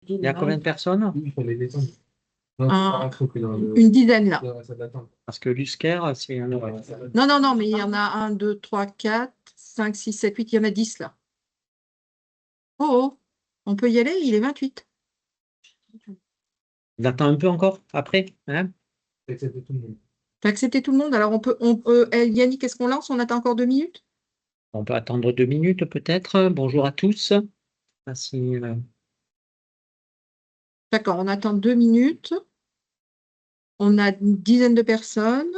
Il y a combien de personnes? Une dizaine là. Parce que l'USCAR, c'est un... Non, non, non, mais il y en a 1, 2, 3, 4, 5, 6, 7, 8, il y en a 10 là. Oh, oh, on peut y aller, il est 28. Il attend un peu encore après, hein? T'as accepté tout le monde? Alors Yannick, est-ce qu'on lance? On attend encore 2 minutes? On peut attendre 2 minutes peut-être. Bonjour à tous. Merci. D'accord, on attend 2 minutes. On a une dizaine de personnes.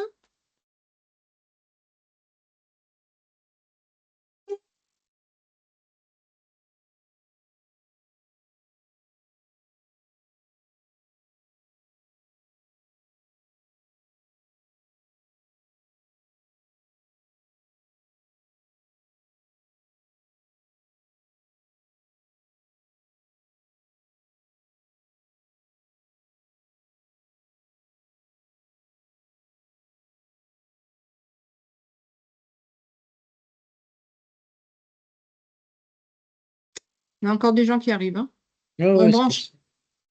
Il y a encore des gens qui arrivent, hein. Oh, On ouais, branche,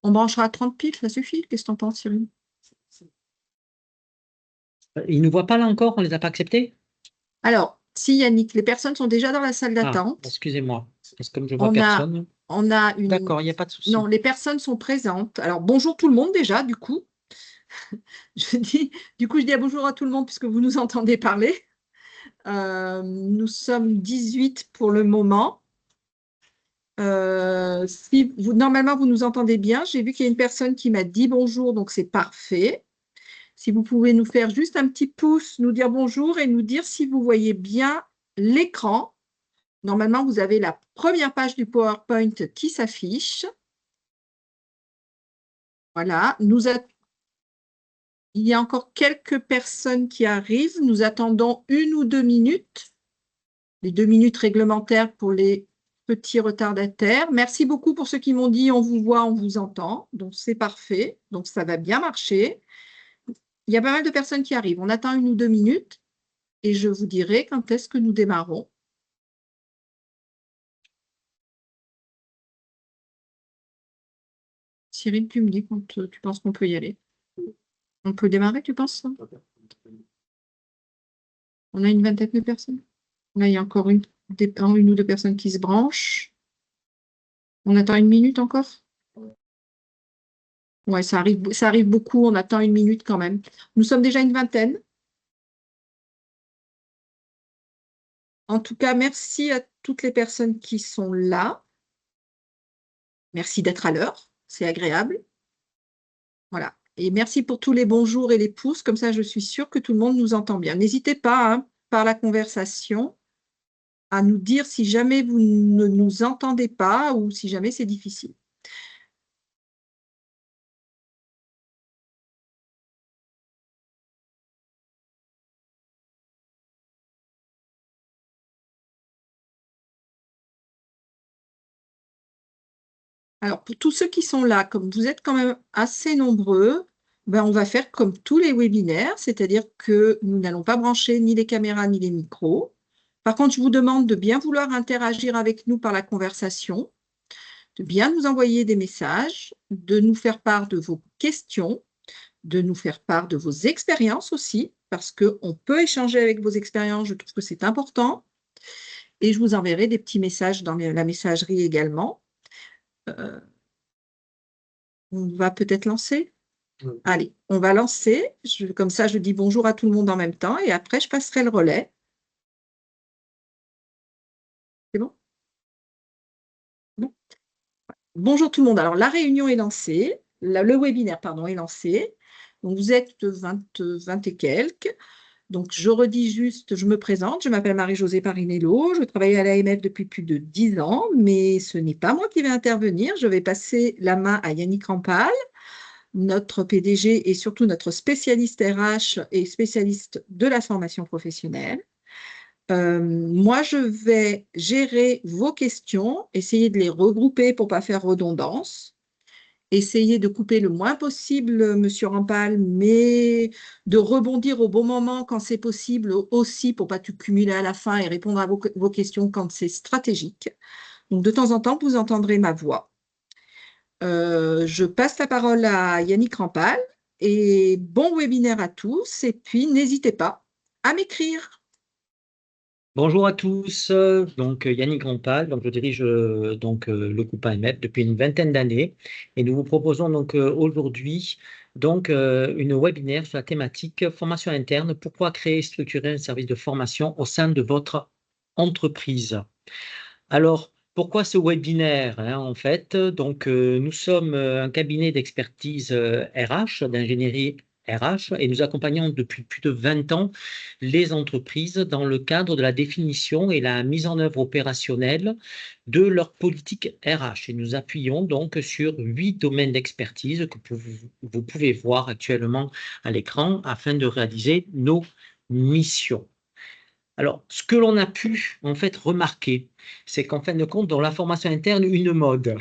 on branchera à 30 piles, ça suffit. Qu'est-ce que t'en penses, Cyril? ils ne voient pas là encore, on les a pas acceptés? Alors, si Yannick, les personnes sont déjà dans la salle Ah, d'attente. excusez-moi. Parce que comme je vois On a, personne. on a une. D'accord, il n'y a pas de Non, souci. les personnes sont présentes. Alors, bonjour tout le monde déjà, du coup. Je dis bonjour à tout le monde puisque vous nous entendez parler. Nous sommes 18 pour le moment. Si vous, normalement, vous nous entendez bien. J'ai vu qu'il y a une personne qui m'a dit bonjour, donc c'est parfait. Si vous pouvez nous faire juste un petit pouce, nous dire bonjour et nous dire si vous voyez bien l'écran. Normalement, vous avez la première page du PowerPoint qui s'affiche. Voilà. Il y a encore quelques personnes qui arrivent. Nous attendons 1 ou 2 minutes. Les 2 minutes réglementaires pour les petits retardataires. Merci beaucoup pour ceux qui m'ont dit on vous voit, on vous entend. Donc, c'est parfait. Donc, ça va bien marcher. Il y a pas mal de personnes qui arrivent. On attend 1 ou 2 minutes et je vous dirai quand est-ce que nous démarrons. Cyril, tu me dis quand tu penses qu'on peut y aller. On peut démarrer, tu penses? On a une vingtaine de personnes. Là, il y a encore une ou deux personnes qui se branchent. On attend 1 minute encore? Ouais, ça arrive beaucoup. On attend 1 minute quand même. Nous sommes déjà une vingtaine. En tout cas, merci à toutes les personnes qui sont là. Merci d'être à l'heure. C'est agréable. Voilà. Et merci pour tous les bonjours et les pouces. Comme ça, je suis sûre que tout le monde nous entend bien. N'hésitez pas, hein, par la conversation, à nous dire si jamais vous ne nous entendez pas ou si jamais c'est difficile. Alors, pour tous ceux qui sont là, comme vous êtes quand même assez nombreux, ben, on va faire comme tous les webinaires, c'est-à-dire que nous n'allons pas brancher ni les caméras ni les micros. Par contre, je vous demande de bien vouloir interagir avec nous par la conversation, de bien nous envoyer des messages, de nous faire part de vos questions, de nous faire part de vos expériences aussi, parce qu'on peut échanger avec vos expériences, je trouve que c'est important. Et je vous enverrai des petits messages dans la messagerie également. On va peut-être lancer? Oui. Allez, on va lancer. Comme ça, je dis bonjour à tout le monde en même temps et après, je passerai le relais. C'est bon? Bon. Bonjour tout le monde. Alors, la réunion est lancée. Le webinaire, pardon, est lancé. Donc, vous êtes 20 et quelques. Donc, je redis juste, je me présente. Je m'appelle Marie-Josée Parinello. Je travaille à l'AMF depuis plus de 10 ans, mais ce n'est pas moi qui vais intervenir. Je vais passer la main à Yannick Rampal, notre PDG et surtout notre spécialiste RH et spécialiste de la formation professionnelle. Moi, je vais gérer vos questions, essayer de les regrouper pour ne pas faire redondance, essayer de couper le moins possible, Monsieur Rampal, mais de rebondir au bon moment quand c'est possible aussi pour ne pas tout cumuler à la fin et répondre à vos questions quand c'est stratégique. Donc, de temps en temps, vous entendrez ma voix. Je passe la parole à Yannick Rampal et bon webinaire à tous. Et puis, n'hésitez pas à m'écrire. Bonjour à tous, donc Yannick Rampal, donc je dirige le groupe AMF depuis une vingtaine d'années et nous vous proposons donc aujourd'hui une webinaire sur la thématique formation interne, pourquoi créer et structurer un service de formation au sein de votre entreprise. Alors, pourquoi ce webinaire, hein, en fait? Donc, nous sommes un cabinet d'expertise RH, d'ingénierie RH, et nous accompagnons depuis plus de 20 ans les entreprises dans le cadre de la définition et la mise en œuvre opérationnelle de leur politique RH. Et nous appuyons donc sur 8 domaines d'expertise que vous pouvez voir actuellement à l'écran afin de réaliser nos missions. Alors, ce que l'on a pu en fait remarquer, c'est qu'en fin de compte, dans la formation interne, une mode.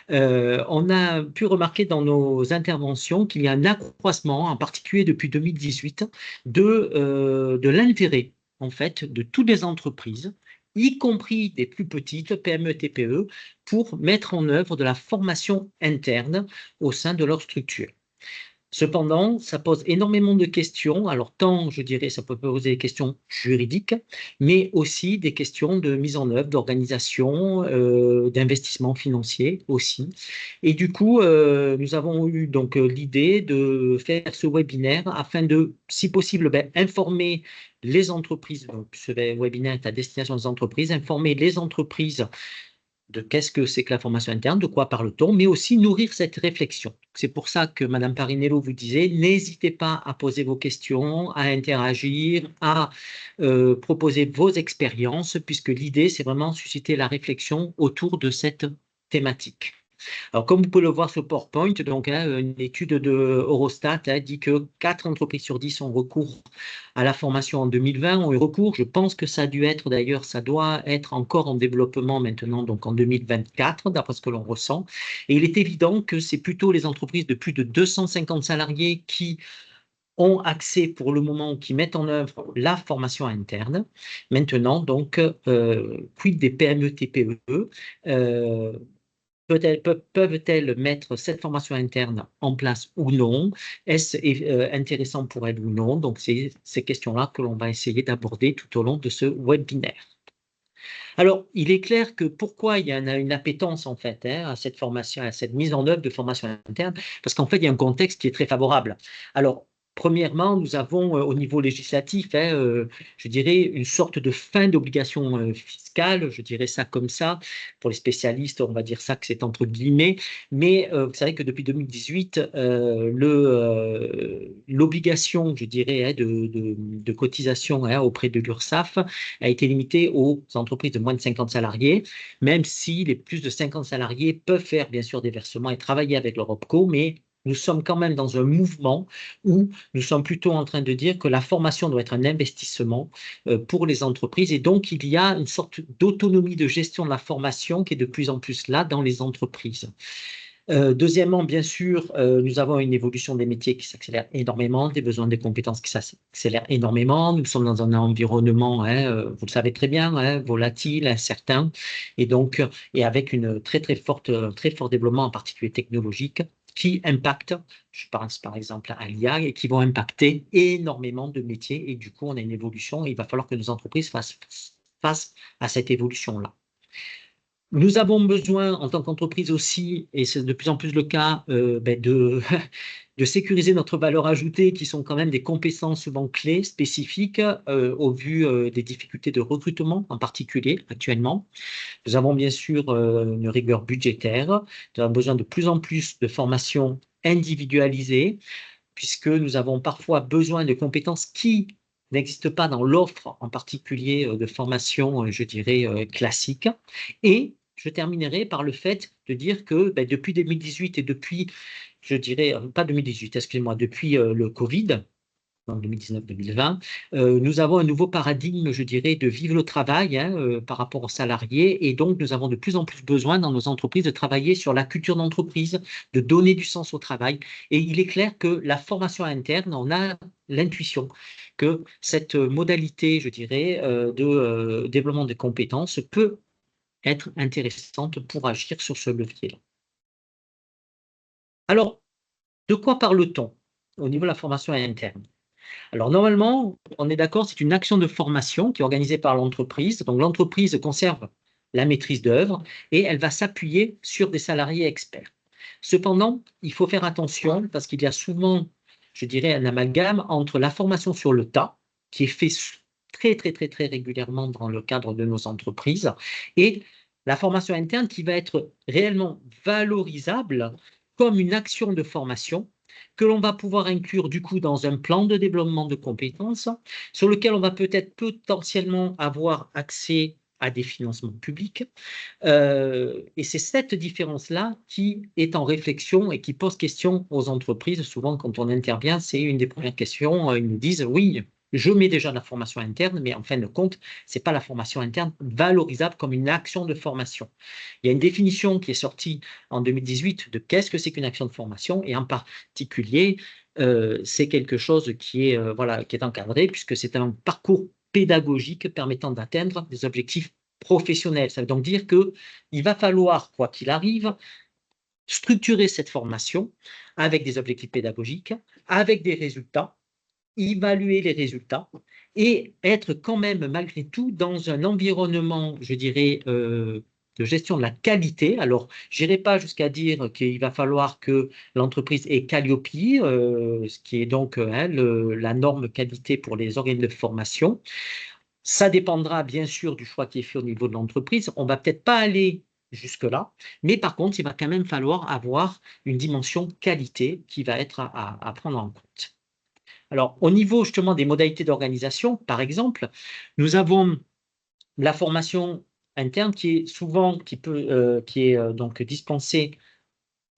On a pu remarquer dans nos interventions qu'il y a un accroissement, en particulier depuis 2018, de l'intérêt en fait de toutes les entreprises, y compris des plus petites PME, TPE, pour mettre en œuvre de la formation interne au sein de leur structure. Cependant, ça pose énormément de questions. Alors, tant, je dirais, ça peut poser des questions juridiques, mais aussi des questions de mise en œuvre, d'organisation, d'investissement financier aussi. Et du coup, nous avons eu donc l'idée de faire ce webinaire afin de, si possible, informer les entreprises. Donc, ce webinaire est à destination des entreprises, informer les entreprises de qu'est-ce que c'est que la formation interne, de quoi parle-t-on, mais aussi nourrir cette réflexion. C'est pour ça que Madame Parinello vous disait, n'hésitez pas à poser vos questions, à interagir, à proposer vos expériences, puisque l'idée, c'est vraiment susciter la réflexion autour de cette thématique. Alors, comme vous pouvez le voir sur PowerPoint, donc, hein, une étude de Eurostat dit que 4 entreprises sur 10 ont recours à la formation en 2020, ont eu recours. Je pense que ça a dû être, d'ailleurs, ça doit être encore en développement maintenant, donc en 2024, d'après ce que l'on ressent. Et il est évident que c'est plutôt les entreprises de plus de 250 salariés qui ont accès pour le moment, qui mettent en œuvre la formation interne. Maintenant, donc, quid des PME, TPE peuvent-elles mettre cette formation interne en place ou non? Est-ce intéressant pour elles ou non? Donc, c'est ces questions-là que l'on va essayer d'aborder tout au long de ce webinaire. Alors, il est clair que pourquoi il y en a une appétence en fait à cette formation, à cette mise en œuvre de formation interne, parce qu'en fait, il y a un contexte qui est très favorable. Alors, premièrement, nous avons au niveau législatif, je dirais, une sorte de fin d'obligation fiscale, je dirais ça comme ça. Pour les spécialistes, on va dire ça que c'est entre guillemets. Mais vous savez que depuis 2018, l'obligation, je dirais, de cotisation auprès de l'URSSAF a été limitée aux entreprises de moins de 50 salariés, même si les plus de 50 salariés peuvent faire bien sûr des versements et travailler avec leur OPCO, mais nous sommes quand même dans un mouvement où nous sommes plutôt en train de dire que la formation doit être un investissement pour les entreprises et donc il y a une sorte d'autonomie de gestion de la formation qui est de plus en plus là dans les entreprises. Deuxièmement, bien sûr, nous avons une évolution des métiers qui s'accélère énormément, des besoins des compétences qui s'accélèrent énormément. Nous sommes dans un environnement, vous le savez très bien, volatile, incertain, et donc, et avec une très fort développement, en particulier technologique, qui impacte, je pense par exemple à l'IA, et qui vont impacter énormément de métiers, et du coup, on a une évolution, et il va falloir que nos entreprises fassent face à cette évolution-là. Nous avons besoin, en tant qu'entreprise aussi, et c'est de plus en plus le cas, de sécuriser notre valeur ajoutée, qui sont quand même des compétences souvent clés, spécifiques, au vu des difficultés de recrutement, en particulier actuellement. Nous avons bien sûr une rigueur budgétaire. Nous avons besoin de plus en plus de formations individualisées, puisque nous avons parfois besoin de compétences qui n'existent pas dans l'offre, en particulier de formation, je dirais, classique. Et je terminerai par le fait de dire que depuis 2018 et depuis, je dirais, pas 2018, excusez-moi, depuis le Covid, en 2019-2020, nous avons un nouveau paradigme, je dirais, de vivre le travail par rapport aux salariés. Et donc, nous avons de plus en plus besoin dans nos entreprises de travailler sur la culture d'entreprise, de donner du sens au travail. Et il est clair que la formation interne, on a l'intuition que cette modalité, je dirais, de développement des compétences peut être intéressante pour agir sur ce levier-là. Alors, de quoi parle-t-on au niveau de la formation interne? Alors, normalement, on est d'accord, c'est une action de formation qui est organisée par l'entreprise. Donc, l'entreprise conserve la maîtrise d'œuvre et elle va s'appuyer sur des salariés experts. Cependant, il faut faire attention parce qu'il y a souvent, je dirais, un amalgame entre la formation sur le tas, qui est fait très, très, très, très régulièrement dans le cadre de nos entreprises, et la formation interne qui va être réellement valorisable comme une action de formation que l'on va pouvoir inclure du coup dans un plan de développement de compétences sur lequel on va peut-être potentiellement avoir accès à des financements publics. Et c'est cette différence-là qui est en réflexion et qui pose question aux entreprises. Souvent, quand on intervient, c'est une des premières questions. Ils nous disent, oui, je mets déjà de la formation interne, mais en fin de compte, ce n'est pas la formation interne valorisable comme une action de formation. Il y a une définition qui est sortie en 2018 de qu'est-ce que c'est qu'une action de formation, et en particulier, c'est quelque chose qui est, voilà, qui est encadré, puisque c'est un parcours pédagogique permettant d'atteindre des objectifs professionnels. Ça veut donc dire qu'il va falloir, quoi qu'il arrive, structurer cette formation avec des objectifs pédagogiques, avec des résultats, évaluer les résultats et être quand même malgré tout dans un environnement, je dirais, de gestion de la qualité. Alors, je n'irai pas jusqu'à dire qu'il va falloir que l'entreprise ait Calliope, ce qui est donc la norme qualité pour les organismes de formation. Ça dépendra bien sûr du choix qui est fait au niveau de l'entreprise. On ne va peut-être pas aller jusque-là, mais par contre, il va quand même falloir avoir une dimension qualité qui va être à prendre en compte. Alors, au niveau justement des modalités d'organisation, par exemple, nous avons la formation interne qui est souvent, qui est donc dispensée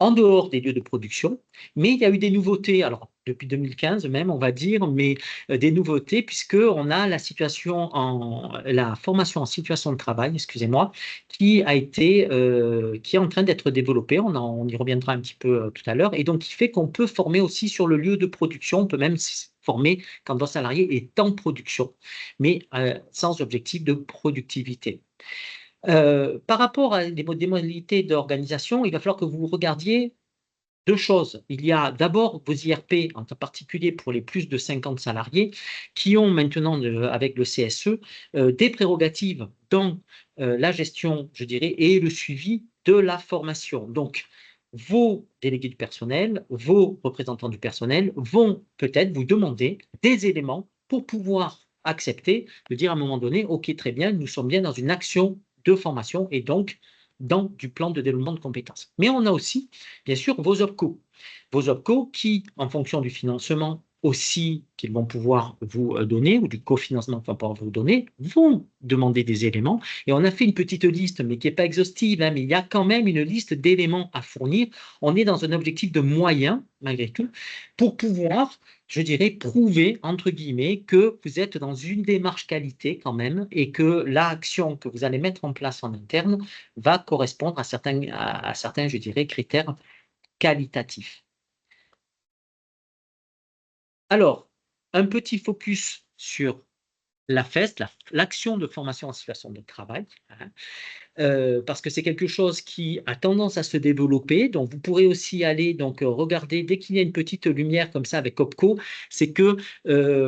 en dehors des lieux de production, mais il y a eu des nouveautés, alors depuis 2015 même, on va dire, mais des nouveautés, puisqu'on a la formation en situation de travail, excusez-moi, qui est en train d'être développée, on y reviendra un petit peu tout à l'heure, et donc qui fait qu'on peut former aussi sur le lieu de production, on peut même former quand un salarié est en production, mais sans objectif de productivité. Par rapport à des modalités d'organisation, il va falloir que vous regardiez deux choses. Il y a d'abord vos IRP, en particulier pour les plus de 50 salariés, qui ont maintenant, avec le CSE, des prérogatives dans la gestion, je dirais, et le suivi de la formation. Donc, vos délégués du personnel, vos représentants du personnel vont peut-être vous demander des éléments pour pouvoir accepter, de dire à un moment donné, OK, très bien, nous sommes bien dans une action de formation et donc dans du plan de développement de compétences. Mais on a aussi, bien sûr, vos OPCO. Vos OPCO qui, en fonction du financement aussi qu'ils vont pouvoir vous donner, ou du cofinancement qu'ils vont pouvoir vous donner, vont demander des éléments. Et on a fait une petite liste, mais qui n'est pas exhaustive, hein, mais il y a quand même une liste d'éléments à fournir. On est dans un objectif de moyens, malgré tout, pour pouvoir, je dirais, prouver, entre guillemets, que vous êtes dans une démarche qualité quand même, et que l'action que vous allez mettre en place en interne va correspondre à certains, je dirais, critères qualitatifs. Alors, un petit focus sur la FEST, l'action de formation en situation de travail, hein, parce que c'est quelque chose qui a tendance à se développer. Donc, vous pourrez aussi aller donc regarder dès qu'il y a une petite lumière comme ça avec OPCO, c'est que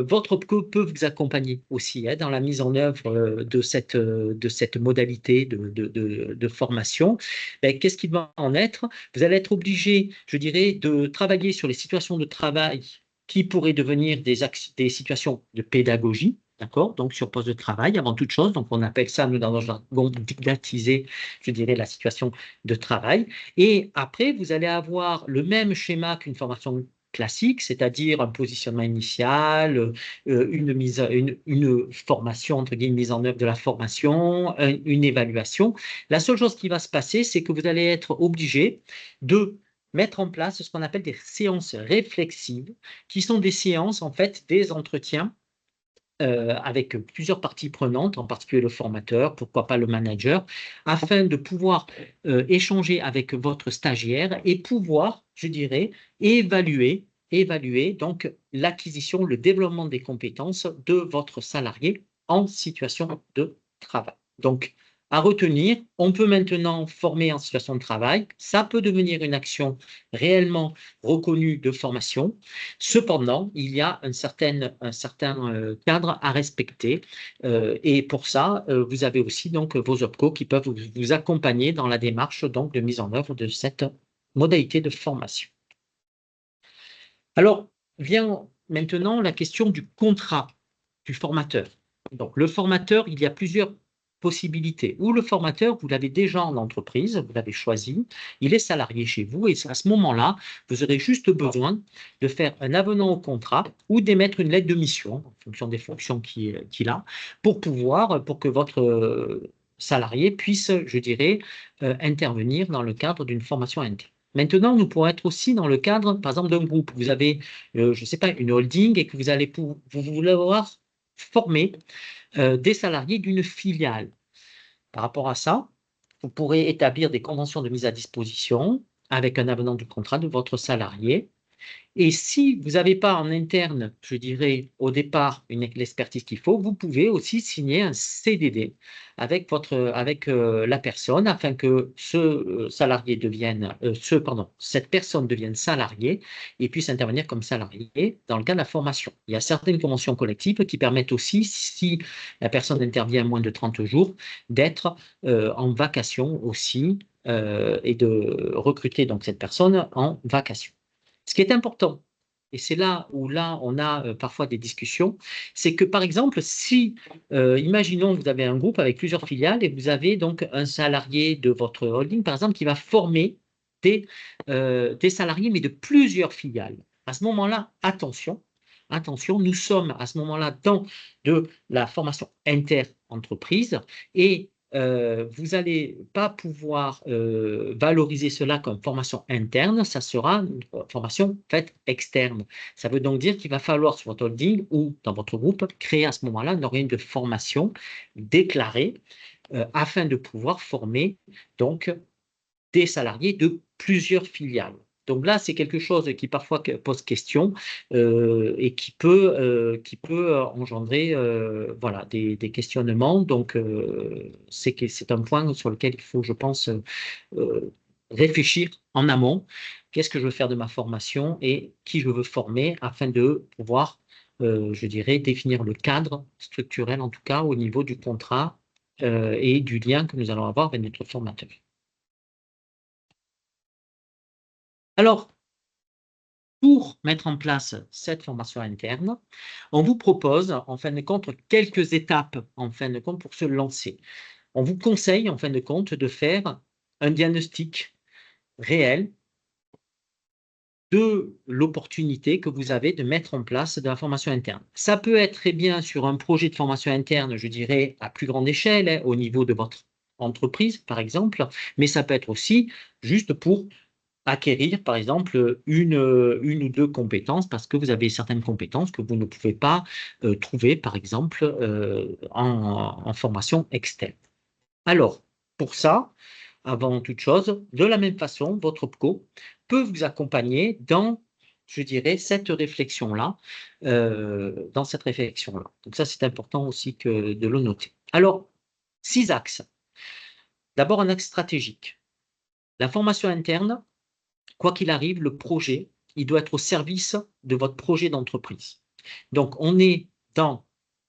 votre OPCO peut vous accompagner aussi hein, dans la mise en œuvre de cette modalité de formation. Ben, qu'est-ce qu'il va en être? Vous allez être obligé, je dirais, de travailler sur les situations de travail qui pourraient devenir des situations de pédagogie. D'accord? Donc, sur poste de travail, avant toute chose. Donc, on appelle ça, nous, dans le jargon, didactiser, je dirais, la situation de travail. Et après, vous allez avoir le même schéma qu'une formation classique, c'est-à-dire un positionnement initial, une formation, entre guillemets, mise en œuvre de la formation, une évaluation. La seule chose qui va se passer, c'est que vous allez être obligé de mettre en place ce qu'on appelle des séances réflexives, qui sont des séances, en fait, des entretiens avec plusieurs parties prenantes, en particulier le formateur, pourquoi pas le manager, afin de pouvoir échanger avec votre stagiaire et pouvoir, je dirais, évaluer donc l'acquisition, le développement des compétences de votre salarié en situation de travail. Donc, à retenir, on peut maintenant former en situation de travail. Ça peut devenir une action réellement reconnue de formation. Cependant, il y a un certain cadre à respecter. Et pour ça, vous avez aussi donc vos OPCO qui peuvent vous accompagner dans la démarche donc de mise en œuvre de cette modalité de formation. Alors, vient maintenant la question du contrat du formateur. Donc, le formateur, il y a plusieurs possibilités. Ou le formateur, vous l'avez déjà en entreprise, vous l'avez choisi, il est salarié chez vous, et à ce moment-là, vous aurez juste besoin de faire un avenant au contrat ou d'émettre une lettre de mission, en fonction des fonctions qu'il a, pour que votre salarié puisse, je dirais, intervenir dans le cadre d'une formation interne. Maintenant, nous pourrons être aussi dans le cadre, par exemple, d'un groupe. Vous avez, je ne sais pas, une holding et que vous allez vouloir former des salariés d'une filiale. Par rapport à ça, vous pourrez établir des conventions de mise à disposition avec un avenant du contrat de votre salarié. Et si vous n'avez pas en interne, je dirais, au départ, l'expertise qu'il faut, vous pouvez aussi signer un CDD avec la personne afin que cette personne devienne salariée et puisse intervenir comme salarié dans le cas de la formation. Il y a certaines conventions collectives qui permettent aussi, si la personne intervient moins de 30 jours, d'être en vacation aussi et de recruter donc cette personne en vacation. Ce qui est important, et c'est là où on a parfois des discussions, c'est que par exemple, si, imaginons vous avez un groupe avec plusieurs filiales et vous avez donc un salarié de votre holding, par exemple, qui va former des salariés, mais de plusieurs filiales. À ce moment-là, attention, nous sommes à ce moment-là dans de la formation inter-entreprise et vous n'allez pas pouvoir valoriser cela comme formation interne, ça sera une formation faite externe. Ça veut donc dire qu'il va falloir sur votre holding ou dans votre groupe créer à ce moment-là un organisme de formation déclaré afin de pouvoir former donc des salariés de plusieurs filiales. Donc là, c'est quelque chose qui parfois pose question et qui peut engendrer voilà, des questionnements. Donc, c'est un point sur lequel il faut, je pense, réfléchir en amont. Qu'est-ce que je veux faire de ma formation et qui je veux former afin de pouvoir, je dirais, définir le cadre structurel, en tout cas, au niveau du contrat et du lien que nous allons avoir avec notre formateur. Alors, pour mettre en place cette formation interne, on vous propose, en fin de compte, quelques étapes, en fin de compte, pour se lancer. On vous conseille, en fin de compte, de faire un diagnostic réel de l'opportunité que vous avez de mettre en place de la formation interne. Ça peut être très bien sur un projet de formation interne, je dirais, à plus grande échelle, hein, au niveau de votre entreprise, par exemple, mais ça peut être aussi juste pour acquérir, par exemple, une ou deux compétences parce que vous avez certaines compétences que vous ne pouvez pas trouver, par exemple, en formation externe. Alors, pour ça, avant toute chose, de la même façon, votre OPCO peut vous accompagner dans, je dirais, cette réflexion-là, Donc ça, c'est important aussi de le noter. Alors, 6 axes. D'abord, un axe stratégique. La formation interne, quoi qu'il arrive, le projet, il doit être au service de votre projet d'entreprise. Donc, on est dans,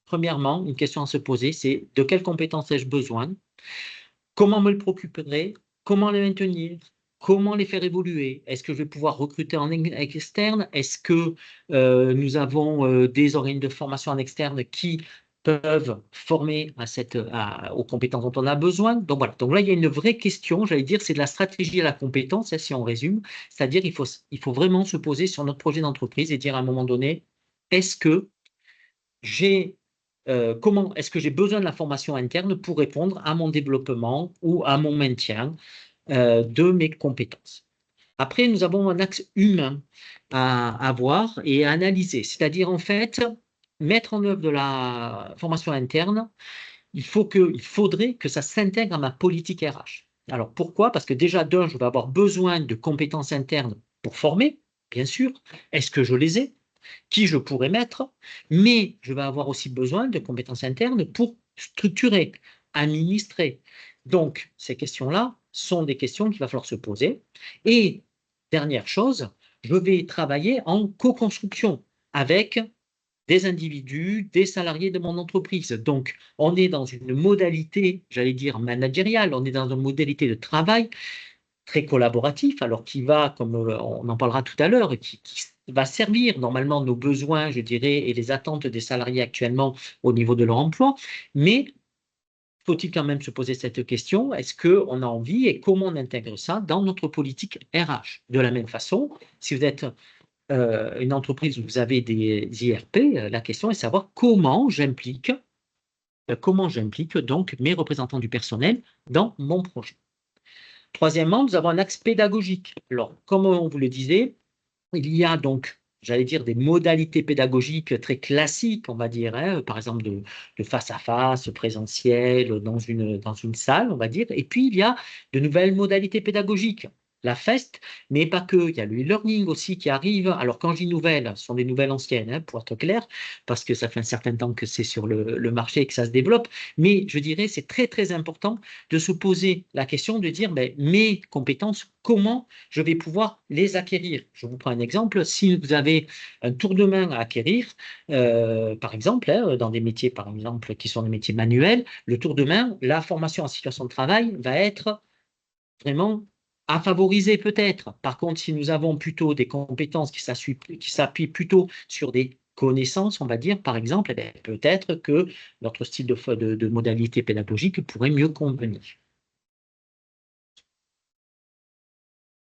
premièrement, une question à se poser, c'est de quelles compétences ai-je besoin? Comment me le procurer? Comment les maintenir? Comment les faire évoluer? Est-ce que je vais pouvoir recruter en externe? Est-ce que nous avons des organismes de formation en externe qui peuvent former aux compétences dont on a besoin? Donc voilà. Donc là, il y a une vraie question, j'allais dire, c'est de la stratégie à la compétence, si on résume. C'est-à-dire il faut vraiment se poser sur notre projet d'entreprise et dire à un moment donné, est-ce que est-ce que j'ai besoin de la formation interne pour répondre à mon développement ou à mon maintien de mes compétences. Après, nous avons un axe humain à voir et à analyser, c'est-à-dire en fait, mettre en œuvre de la formation interne, il faudrait que ça s'intègre à ma politique RH. Alors pourquoi? Parce que déjà, d'un, je vais avoir besoin de compétences internes pour former, bien sûr. Est-ce que je les ai? Qui je pourrais mettre, mais je vais avoir aussi besoin de compétences internes pour structurer, administrer, Donc, ces questions-là sont des questions qu'il va falloir se poser. Et dernière chose, je vais travailler en co-construction avec des individus, des salariés de mon entreprise. Donc, on est dans une modalité, j'allais dire, managériale, on est dans une modalité de travail très collaboratif, alors qui va, comme on en parlera tout à l'heure, qui va servir normalement nos besoins, je dirais, et les attentes des salariés actuellement au niveau de leur emploi, mais faut-il quand même se poser cette question, est-ce qu'on a envie et comment on intègre ça dans notre politique RH? De la même façon, si vous êtes une entreprise où vous avez des IRP, la question est de savoir comment j'implique donc mes représentants du personnel dans mon projet. Troisièmement, nous avons un axe pédagogique. Alors, comme on vous le disait, il y a donc, j'allais dire, des modalités pédagogiques très classiques, on va dire, hein, par exemple de face à face, présentiel, dans une salle, on va dire. Et puis, il y a de nouvelles modalités pédagogiques. La FEST, mais pas que. Il y a le e-learning aussi qui arrive. Alors, quand je dis nouvelles, ce sont des nouvelles anciennes, hein, pour être clair, parce que ça fait un certain temps que c'est sur le marché et que ça se développe. Mais je dirais, c'est très, très important de se poser la question de dire, ben, mes compétences, comment je vais pouvoir les acquérir. Je vous prends un exemple. Si vous avez un tour de main à acquérir, par exemple, hein, dans des métiers, par exemple, qui sont des métiers manuels, le tour de main, la formation en situation de travail va être vraiment à favoriser peut-être. Par contre, si nous avons plutôt des compétences qui s'appuient plutôt sur des connaissances, on va dire, par exemple, eh peut-être que notre style de modalité pédagogique pourrait mieux convenir.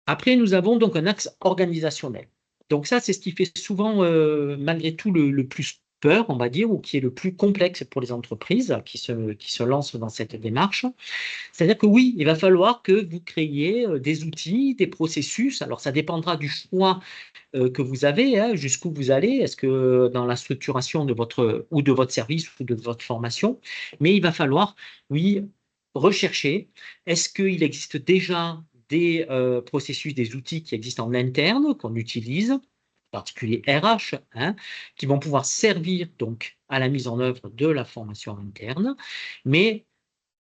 Après, nous avons donc un axe organisationnel. Donc ça, c'est ce qui fait souvent, malgré tout, le plus peur, on va dire, ou qui est le plus complexe pour les entreprises qui se lancent dans cette démarche. C'est-à-dire que oui, il va falloir que vous créiez des outils, des processus. Alors, ça dépendra du choix que vous avez, hein, jusqu'où vous allez. Est-ce que dans la structuration de votre service ou de votre formation? Mais il va falloir, oui, rechercher. Est-ce qu'il existe déjà des processus, des outils qui existent en interne, qu'on utilise, en particulier RH, hein, qui vont pouvoir servir donc à la mise en œuvre de la formation interne, mais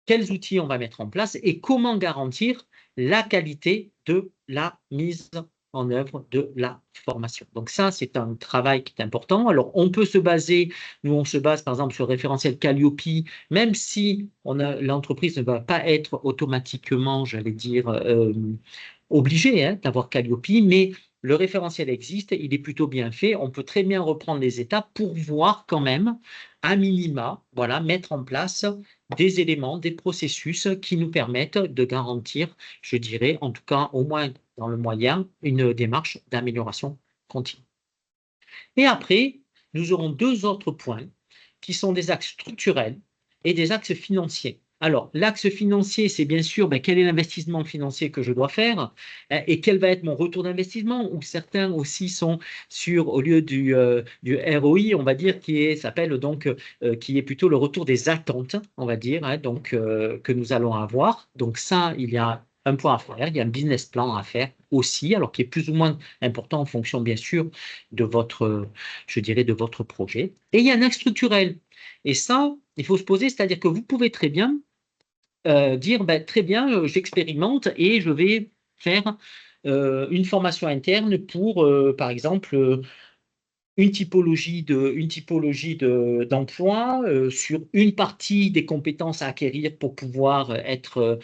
quels outils on va mettre en place et comment garantir la qualité de la mise en œuvre de la formation. Donc ça, c'est un travail qui est important. Alors, on peut se baser, nous, on se base par exemple sur le référentiel Calliope, même si l'entreprise ne va pas être automatiquement, j'allais dire, obligée, hein, d'avoir Calliope, mais le référentiel existe, il est plutôt bien fait. On peut très bien reprendre les étapes pour voir quand même, à minima, voilà, mettre en place des éléments, des processus qui nous permettent de garantir, je dirais, en tout cas au moins dans le moyen, une démarche d'amélioration continue. Et après, nous aurons deux autres points qui sont des axes structurels et des axes financiers. Alors, l'axe financier, c'est bien sûr quel est l'investissement financier que je dois faire et quel va être mon retour d'investissement, ou certains aussi sont sur, au lieu du ROI, on va dire, s'appelle donc, qui est plutôt le retour des attentes, on va dire, hein, donc, que nous allons avoir. Donc ça, il y a un point à faire, il y a un business plan à faire aussi, alors qui est plus ou moins important en fonction, bien sûr, de votre, je dirais, de votre projet. Et il y a un axe structurel. Et ça, il faut se poser, c'est-à-dire que vous pouvez très bien dire, très bien, j'expérimente et je vais faire une formation interne pour, par exemple, une typologie d'emploi sur une partie des compétences à acquérir pour pouvoir être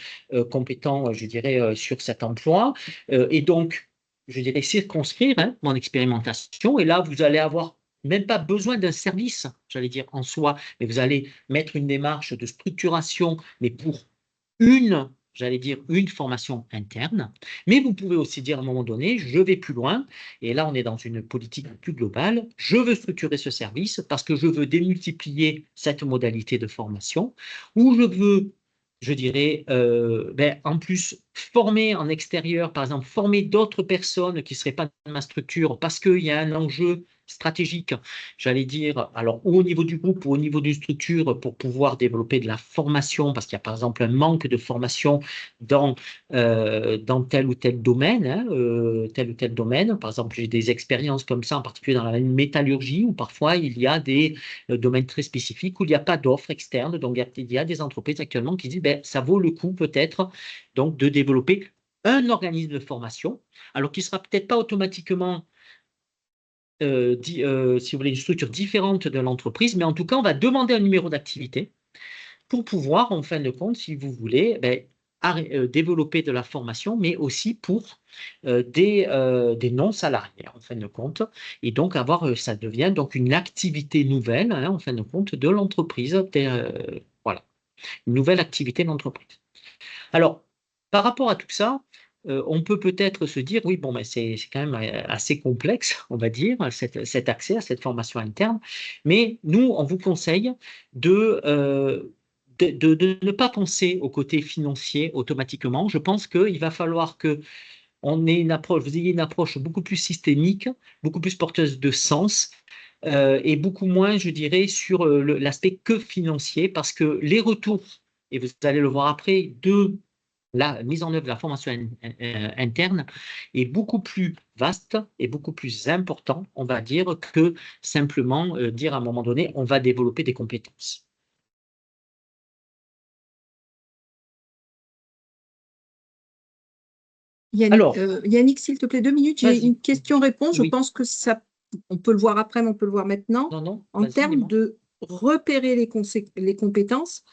compétent, je dirais, sur cet emploi. Et donc, je dirais, circonscrire, hein, mon expérimentation. Et là, vous allez avoir même pas besoin d'un service, j'allais dire, en soi, mais vous allez mettre une démarche de structuration, mais pour j'allais dire, une formation interne, mais vous pouvez aussi dire à un moment donné, je vais plus loin, et là on est dans une politique plus globale, je veux structurer ce service parce que je veux démultiplier cette modalité de formation, ou je veux, je dirais, en plus former en extérieur, par exemple, former d'autres personnes qui ne seraient pas dans ma structure parce qu'il y a un enjeu stratégique, j'allais dire, alors ou au niveau du groupe ou au niveau d'une structure pour pouvoir développer de la formation, parce qu'il y a par exemple un manque de formation dans, dans tel ou tel domaine, hein, tel ou tel domaine. Par exemple, j'ai des expériences comme ça, en particulier dans la métallurgie, où parfois il y a des domaines très spécifiques où il n'y a pas d'offres externes. Donc, il y a des entreprises actuellement qui disent, ben, ça vaut le coup peut-être donc de développer un organisme de formation, alors qui ne sera peut-être pas automatiquement si vous voulez, une structure différente de l'entreprise, mais en tout cas, on va demander un numéro d'activité pour pouvoir, en fin de compte, si vous voulez, ben, développer de la formation, mais aussi pour des non-salariés, en fin de compte. Et donc, ça devient donc une activité nouvelle, hein, en fin de compte, de l'entreprise. Voilà, une nouvelle activité de l'entreprise. Alors, par rapport à tout ça, on peut peut-être se dire, oui, bon, mais c'est quand même assez complexe, on va dire, cet accès à cette formation interne, mais nous, on vous conseille de ne pas penser au côté financier automatiquement. Je pense qu'il va falloir que vous ayez une approche beaucoup plus systémique, beaucoup plus porteuse de sens, et beaucoup moins, je dirais, sur l'aspect que financier, parce que les retours, et vous allez le voir après, de la mise en œuvre de la formation interne est beaucoup plus vaste et beaucoup plus important, on va dire, que simplement dire à un moment donné, on va développer des compétences. Yannick, Alors, Yannick, s'il te plaît, 2 minutes, j'ai vas-y. une question-réponse. Je Oui, pense que ça, on peut le voir après, mais on peut le voir maintenant. non, non, En vas-y, termes dis-moi. de repérer les compétences,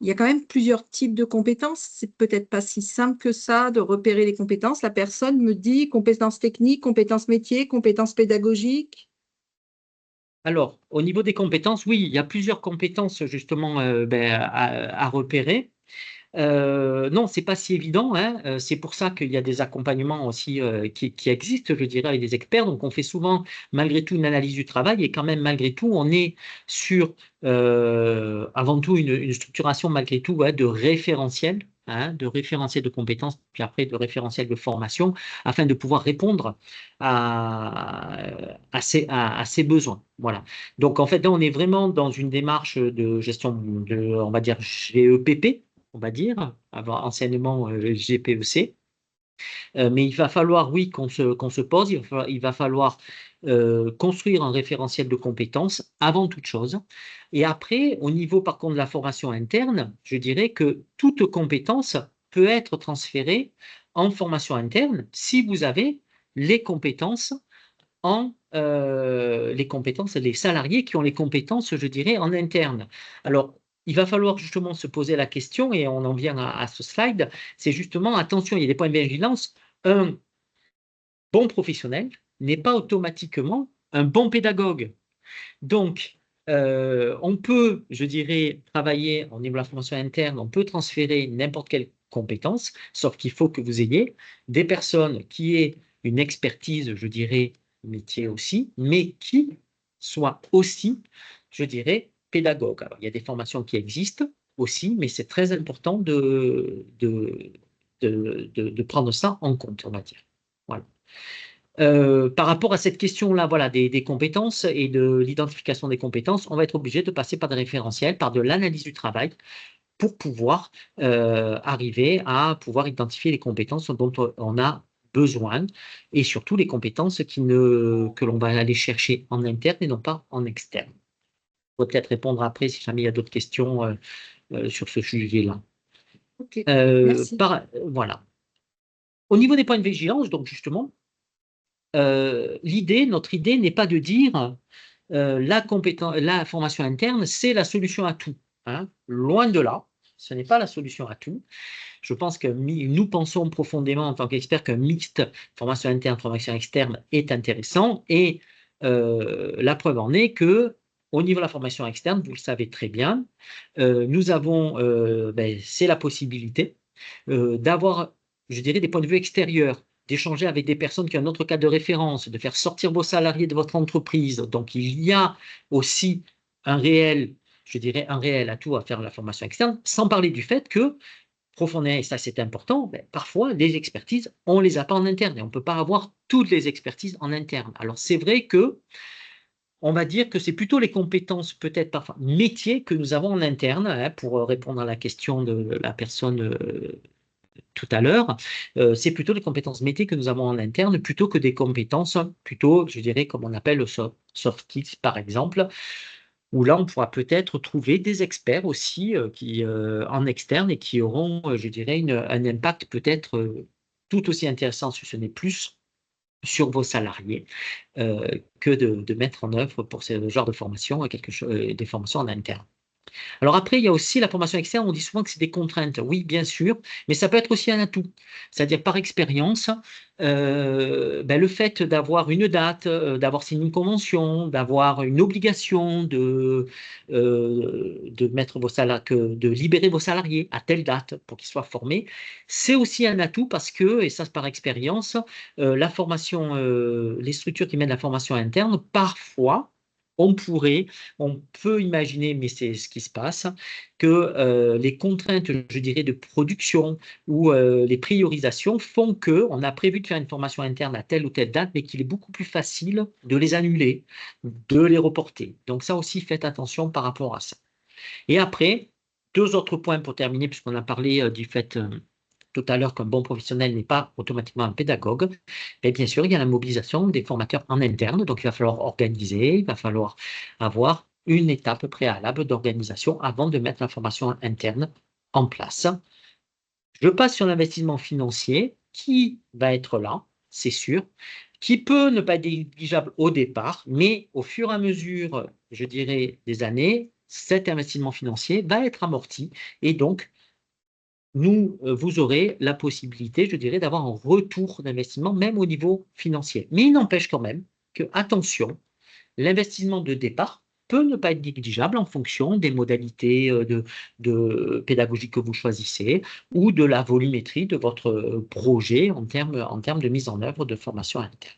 il y a quand même plusieurs types de compétences. C'est peut-être pas si simple que ça de repérer les compétences. La personne me dit compétences techniques, compétences métiers, compétences pédagogiques. Alors, au niveau des compétences, oui, il y a plusieurs compétences justement à repérer. Non, c'est pas si évident, hein. C'est pour ça qu'il y a des accompagnements aussi qui existent, je dirais, avec des experts. Donc, on fait souvent, malgré tout, une analyse du travail et quand même, malgré tout, on est sur, avant tout, une structuration, malgré tout, ouais, de référentiel, hein, de référentiel de compétences, puis après de référentiel de formation, afin de pouvoir répondre à ces besoins. Voilà. Donc, en fait, là, on est vraiment dans une démarche de gestion de, on va dire, GEPP, on va dire, avoir enseignement GPEC. Mais il va falloir, oui, qu'on se pose, il va falloir construire un référentiel de compétences avant toute chose. Et après, au niveau, par contre, de la formation interne, je dirais que toute compétence peut être transférée en formation interne si vous avez les compétences les salariés qui ont les compétences, je dirais, en interne. Alors, il va falloir justement se poser la question, et on en vient à ce slide, c'est justement, attention, il y a des points de vigilance. Un bon professionnel n'est pas automatiquement un bon pédagogue. Donc, on peut, je dirais, travailler au niveau de la formation interne, on peut transférer n'importe quelle compétence, sauf qu'il faut que vous ayez des personnes qui aient une expertise, je dirais, métier aussi, mais qui soient aussi, je dirais, pédagogues. Alors, il y a des formations qui existent aussi, mais c'est très important de prendre ça en compte, on va dire. Voilà. Par rapport à cette question-là, voilà, des compétences et de l'identification des compétences, on va être obligé de passer par des référentiels, par de l'analyse du travail, pour pouvoir arriver à pouvoir identifier les compétences dont on a besoin et surtout les compétences que l'on va aller chercher en interne et non pas en externe. On va peut-être répondre après si jamais il y a d'autres questions sur ce sujet-là. Ok, merci. Voilà. Au niveau des points de vigilance, donc justement, notre idée n'est pas de dire la formation interne, c'est la solution à tout, hein. Loin de là, ce n'est pas la solution à tout. Je pense que nous pensons profondément en tant qu'experts qu'un mixte formation interne, formation externe est intéressant et la preuve en est que au niveau de la formation externe, vous le savez très bien, nous avons, c'est la possibilité d'avoir, je dirais, des points de vue extérieurs, d'échanger avec des personnes qui ont un autre cadre de référence, de faire sortir vos salariés de votre entreprise. Donc, il y a aussi un réel, je dirais, un réel atout à faire la formation externe, sans parler du fait que, profondément, et ça c'est important, parfois les expertises, on ne les a pas en interne et on ne peut pas avoir toutes les expertises en interne. Alors, c'est vrai que on va dire que c'est plutôt les compétences peut-être parfois métiers que nous avons en interne, hein, pour répondre à la question de la personne tout à l'heure. C'est plutôt les compétences métiers que nous avons en interne plutôt que des compétences plutôt, je dirais, comme on appelle le soft skills par exemple, où là on pourra peut-être trouver des experts aussi en externe et qui auront, je dirais, un impact peut-être tout aussi intéressant, si ce n'est plus, sur vos salariés que de mettre en œuvre pour ce genre de formation des formations en interne. Alors après, il y a aussi la formation externe, on dit souvent que c'est des contraintes. Oui, bien sûr, mais ça peut être aussi un atout. C'est-à-dire par expérience, le fait d'avoir une date, d'avoir signé une convention, d'avoir une obligation de mettre de libérer vos salariés à telle date pour qu'ils soient formés, c'est aussi un atout parce que, et ça c'est par expérience, la formation, les structures qui mènent la formation interne, parfois, on pourrait on peut imaginer, mais c'est ce qui se passe, que les contraintes, je dirais, de production ou les priorisations font qu'on a prévu de faire une formation interne à telle ou telle date, mais qu'il est beaucoup plus facile de les annuler, de les reporter. Donc ça aussi, faites attention par rapport à ça. Et après, deux autres points pour terminer, puisqu'on a parlé du fait tout à l'heure qu'un bon professionnel n'est pas automatiquement un pédagogue. Et bien sûr, il y a la mobilisation des formateurs en interne, donc il va falloir organiser, il va falloir avoir une étape préalable d'organisation avant de mettre la formation interne en place. Je passe sur l'investissement financier qui va être là, c'est sûr, qui peut ne pas être négligeable au départ, mais au fur et à mesure, je dirais, des années, cet investissement financier va être amorti et donc vous aurez la possibilité, je dirais, d'avoir un retour d'investissement, même au niveau financier. Mais il n'empêche quand même que, attention, l'investissement de départ peut ne pas être négligeable en fonction des modalités de pédagogie que vous choisissez ou de la volumétrie de votre projet en termes de mise en œuvre de formation interne.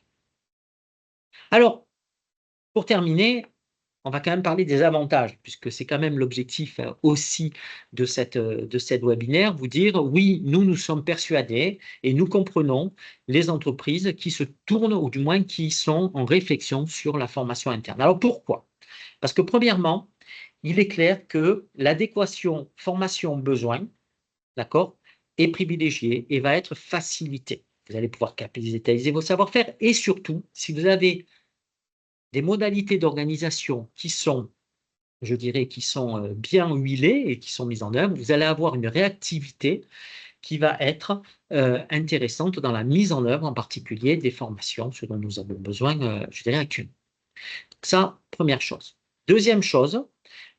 Alors, pour terminer, on va quand même parler des avantages, puisque c'est quand même l'objectif aussi de cette webinaire, vous dire, oui, nous sommes persuadés et nous comprenons les entreprises qui se tournent, ou du moins qui sont en réflexion sur la formation interne. Alors pourquoi? Parce que premièrement, il est clair que l'adéquation formation-besoin, d'accord, est privilégiée et va être facilitée. Vous allez pouvoir capitaliser vos savoir-faire et surtout, si vous avez des modalités d'organisation qui sont, je dirais, qui sont bien huilées et qui sont mises en œuvre, vous allez avoir une réactivité qui va être intéressante dans la mise en œuvre, en particulier des formations, ce dont nous avons besoin, je dirais, actuellement. Ça, première chose. Deuxième chose,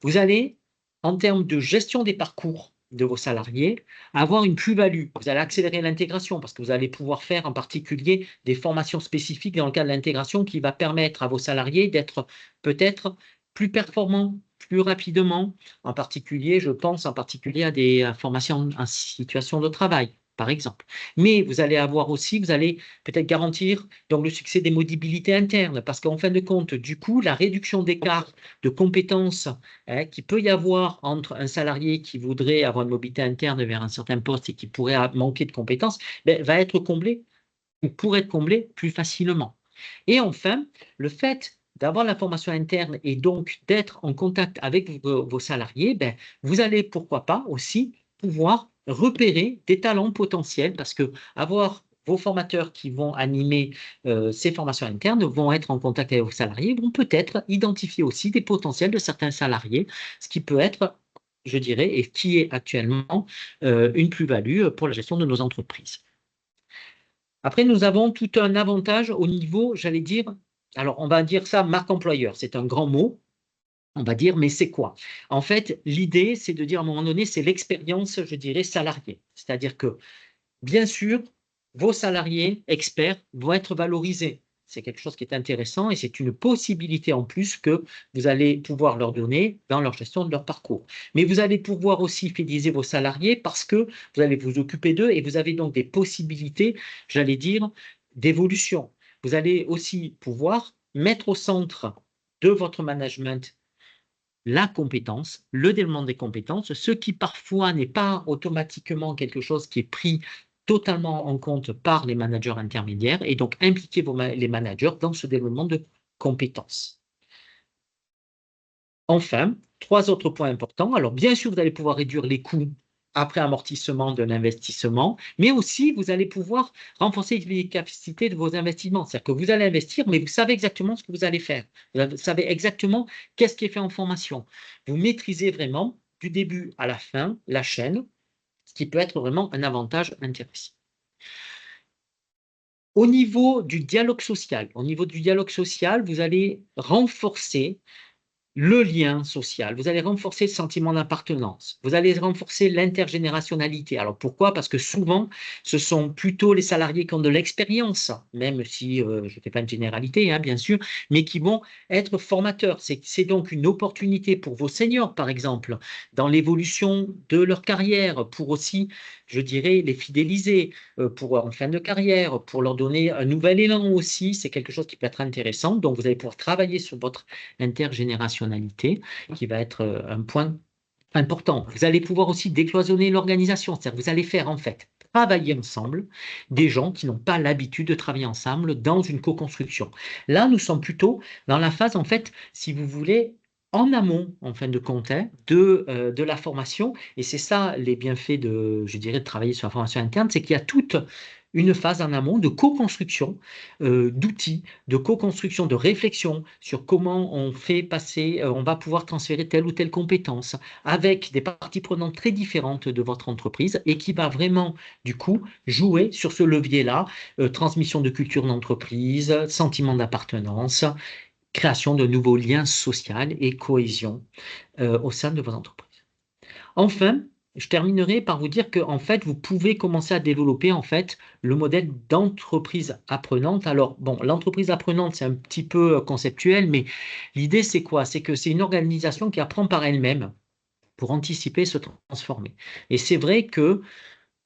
vous allez, en termes de gestion des parcours de vos salariés, avoir une plus-value. Vous allez accélérer l'intégration parce que vous allez pouvoir faire en particulier des formations spécifiques dans le cadre de l'intégration qui va permettre à vos salariés d'être peut-être plus performants, plus rapidement. En particulier, je pense en particulier à des formations en situation de travail, par exemple. Mais vous allez avoir aussi, vous allez peut-être garantir donc le succès des mobilités internes, parce qu'en fin de compte, du coup, la réduction d'écart de compétences qu'il peut y avoir entre un salarié qui voudrait avoir une mobilité interne vers un certain poste et qui pourrait manquer de compétences, va être comblé ou pourrait être comblé plus facilement. Et enfin, le fait d'avoir la formation interne et donc d'être en contact avec vos salariés, vous allez, pourquoi pas, aussi pouvoir repérer des talents potentiels parce que avoir vos formateurs qui vont animer ces formations internes vont être en contact avec vos salariés, vont peut-être identifier aussi des potentiels de certains salariés, ce qui peut être, je dirais, et qui est actuellement une plus-value pour la gestion de nos entreprises. Après, nous avons tout un avantage au niveau, j'allais dire, alors on va dire ça marque employeur, c'est un grand mot, on va dire, mais c'est quoi? En fait, l'idée, c'est de dire à un moment donné, c'est l'expérience, je dirais, salariée. C'est-à-dire que bien sûr, vos salariés experts vont être valorisés. C'est quelque chose qui est intéressant et c'est une possibilité en plus que vous allez pouvoir leur donner dans leur gestion de leur parcours. Mais vous allez pouvoir aussi fidéliser vos salariés parce que vous allez vous occuper d'eux et vous avez donc des possibilités, j'allais dire, d'évolution. Vous allez aussi pouvoir mettre au centre de votre management la compétence, le développement des compétences, ce qui parfois n'est pas automatiquement quelque chose qui est pris totalement en compte par les managers intermédiaires et donc impliquer les managers dans ce développement de compétences. Enfin, trois autres points importants. Alors, bien sûr, vous allez pouvoir réduire les coûts après amortissement de l'investissement, mais aussi vous allez pouvoir renforcer l'efficacité de vos investissements. C'est-à-dire que vous allez investir, mais vous savez exactement ce que vous allez faire. Vous savez exactement qu'est-ce qui est fait en formation. Vous maîtrisez vraiment du début à la fin la chaîne, ce qui peut être vraiment un avantage intéressant. Au niveau du dialogue social, vous allez renforcer le lien social, vous allez renforcer le sentiment d'appartenance, vous allez renforcer l'intergénérationnalité. Alors pourquoi? Parce que souvent, ce sont plutôt les salariés qui ont de l'expérience, même si je ne fais pas une généralité, hein, bien sûr, mais qui vont être formateurs. C'est donc une opportunité pour vos seniors, par exemple, dans l'évolution de leur carrière, pour aussi, je dirais, les fidéliser, pour en fin de carrière, pour leur donner un nouvel élan aussi. C'est quelque chose qui peut être intéressant. Donc, vous allez pouvoir travailler sur votre intergénérationnalité, qui va être un point important. Vous allez pouvoir aussi décloisonner l'organisation, c'est-à-dire que vous allez faire en fait travailler ensemble des gens qui n'ont pas l'habitude de travailler ensemble dans une co-construction. Là, nous sommes plutôt dans la phase, en fait, si vous voulez, en amont, en fin de compte, hein, de la formation. Et c'est ça les bienfaits de, je dirais, de travailler sur la formation interne, c'est qu'il y a toute une phase en amont de co-construction d'outils, de co-construction, de réflexion sur comment on fait passer, on va pouvoir transférer telle ou telle compétence avec des parties prenantes très différentes de votre entreprise et qui va vraiment, du coup, jouer sur ce levier-là, transmission de culture d'entreprise, sentiment d'appartenance, création de nouveaux liens sociaux et cohésion au sein de vos entreprises. Enfin, je terminerai par vous dire que en fait, vous pouvez commencer à développer en fait le modèle d'entreprise apprenante. Alors, bon, l'entreprise apprenante, c'est un petit peu conceptuel, mais l'idée, c'est quoi? C'est que c'est une organisation qui apprend par elle-même pour anticiper, se transformer. Et c'est vrai que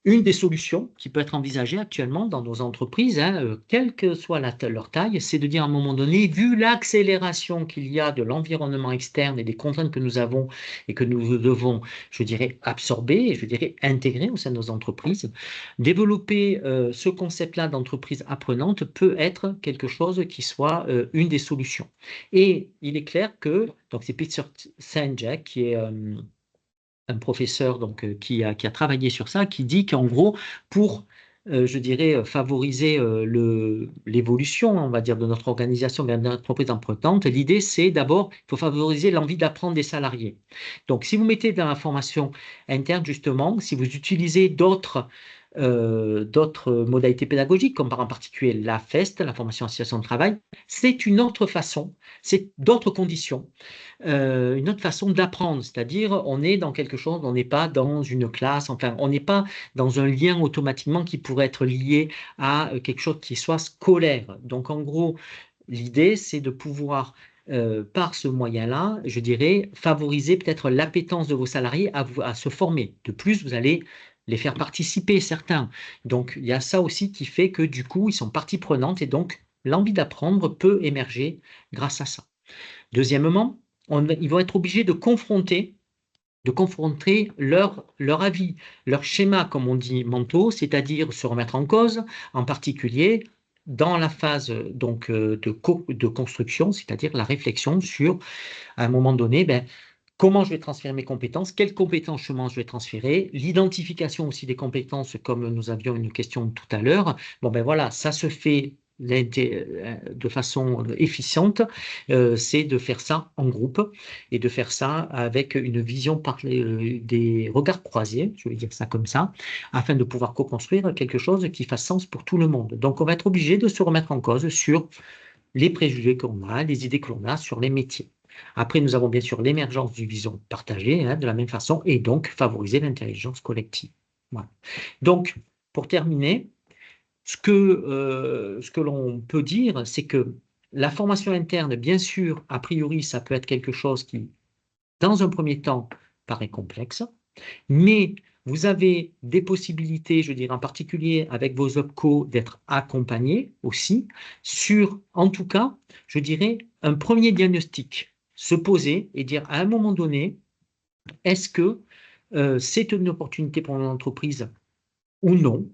une des solutions qui peut être envisagée actuellement dans nos entreprises, hein, quelle que soit leur taille, c'est de dire à un moment donné, vu l'accélération qu'il y a de l'environnement externe et des contraintes que nous avons et que nous devons, je dirais, absorber et je dirais intégrer au sein de nos entreprises, développer ce concept-là d'entreprise apprenante peut être quelque chose qui soit une des solutions. Et il est clair que, donc c'est Peter Senge qui est un professeur donc, qui a travaillé sur ça, qui dit qu'en gros, pour, je dirais, favoriser l'évolution, on va dire, de notre organisation vers une entreprise apprenante, l'idée, c'est d'abord, il faut favoriser l'envie d'apprendre des salariés. Donc, si vous mettez dans la formation interne, justement, si vous utilisez d'autres modalités pédagogiques, comme en particulier la FEST, la formation en situation de travail, c'est une autre façon, c'est d'autres conditions une autre façon d'apprendre, c'est-à-dire on est dans quelque chose, on n'est pas dans une classe, enfin on n'est pas dans un lien automatiquement qui pourrait être lié à quelque chose qui soit scolaire. Donc en gros, l'idée c'est de pouvoir par ce moyen-là, je dirais, favoriser peut-être l'appétence de vos salariés à se former. De plus, vous allez les faire participer, certains. Donc, il y a ça aussi qui fait que du coup, ils sont partie prenante et donc l'envie d'apprendre peut émerger grâce à ça. Deuxièmement, ils vont être obligés de confronter leur avis, leur schéma, comme on dit, mentaux, c'est-à-dire se remettre en cause, en particulier dans la phase donc, de construction, c'est-à-dire la réflexion sur, à un moment donné, ben, comment je vais transférer mes compétences, quelles compétences je vais transférer, l'identification aussi des compétences, comme nous avions une question tout à l'heure. Bon, ben voilà, ça se fait de façon efficiente, c'est de faire ça en groupe et de faire ça avec une vision par des regards croisés, je vais dire ça comme ça, afin de pouvoir co-construire quelque chose qui fasse sens pour tout le monde. Donc, on va être obligé de se remettre en cause sur les préjugés qu'on a, les idées que l'on a sur les métiers. Après, nous avons bien sûr l'émergence du vision partagée, hein, de la même façon, et donc favoriser l'intelligence collective. Voilà. Donc, pour terminer, ce que l'on peut dire, c'est que la formation interne, bien sûr, a priori, ça peut être quelque chose qui, dans un premier temps, paraît complexe, mais vous avez des possibilités, je dirais en particulier avec vos OPCO, d'être accompagnés aussi sur, en tout cas, je dirais, un premier diagnostic. Se poser et dire à un moment donné, est-ce que c'est une opportunité pour mon entreprise ou non?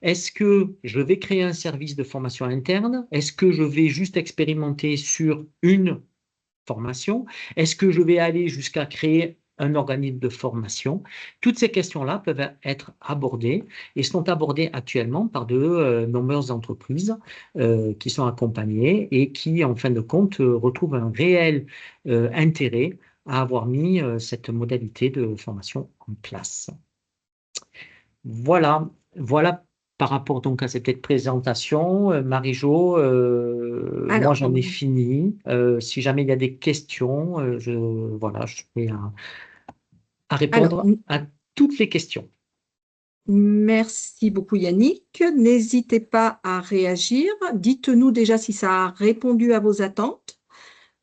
Est-ce que je vais créer un service de formation interne? Est-ce que je vais juste expérimenter sur une formation? Est-ce que je vais aller jusqu'à créer un organisme de formation? Toutes ces questions-là peuvent être abordées et sont abordées actuellement par de nombreuses entreprises qui sont accompagnées et qui, en fin de compte, retrouvent un réel intérêt à avoir mis cette modalité de formation en place. Voilà, voilà par rapport donc à cette présentation. Marie-Jo, moi Alors, j'en ai fini. Si jamais il y a des questions, voilà, je suis à alors, répondre à toutes les questions. merci beaucoup Yannick. N'hésitez pas à réagir. Dites-nous déjà si ça a répondu à vos attentes.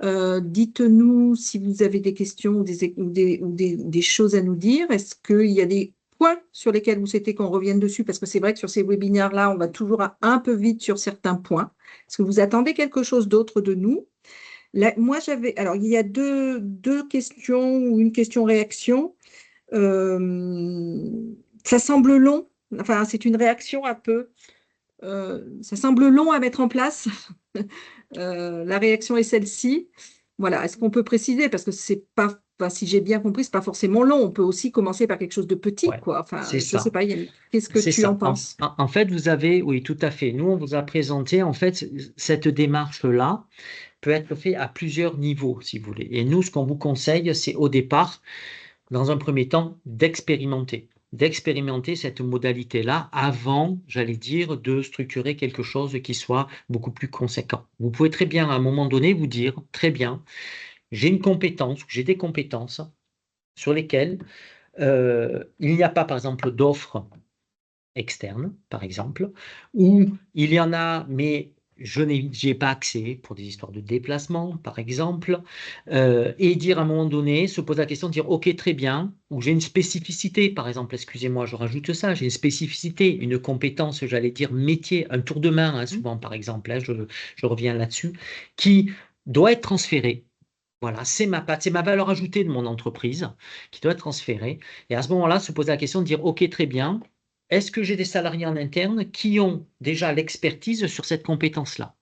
Dites-nous si vous avez des questions ou des choses à nous dire. Est-ce qu'il y a des points sur lesquels vous souhaitez qu'on revienne dessus? Parce que c'est vrai que sur ces webinaires-là, on va toujours un peu vite sur certains points. Est-ce que vous attendez quelque chose d'autre de nous? Là, moi, alors, il y a deux questions ou une question-réaction. Ça semble long. Enfin, c'est une réaction un peu. Ça semble long à mettre en place. La réaction est celle-ci. Voilà. Est-ce qu'on peut préciser? Parce que c'est pas, enfin, si j'ai bien compris, c'est pas forcément long. On peut aussi commencer par quelque chose de petit, Ouais, quoi. Enfin, c'est je sais ça. pas, Yannick. Qu'est-ce que C'est tu en ça. penses? En fait, vous avez, oui, tout à fait. Nous, on vous a présenté, en fait, cette démarche-là peut être faite à plusieurs niveaux, si vous voulez. Et nous, ce qu'on vous conseille, c'est au départ, dans un premier temps, d'expérimenter cette modalité-là avant, j'allais dire, de structurer quelque chose qui soit beaucoup plus conséquent. Vous pouvez très bien, à un moment donné, vous dire, très bien, j'ai une compétence, j'ai des compétences sur lesquelles il n'y a pas, par exemple, d'offres externes, par exemple, ou il y en a, mais je n'ai pas accès pour des histoires de déplacement, par exemple, et dire à un moment donné, se poser la question, dire, OK, très bien, ou j'ai une spécificité, par exemple, excusez-moi, je rajoute ça, j'ai une spécificité, une compétence, j'allais dire métier, un tour de main, hein, souvent, par exemple, hein, je reviens là-dessus, qui doit être transféré. Voilà, c'est ma patte, c'est ma valeur ajoutée de mon entreprise qui doit être transférée. Et à ce moment-là, se poser la question de dire, OK, très bien, est-ce que j'ai des salariés en interne qui ont déjà l'expertise sur cette compétence-là?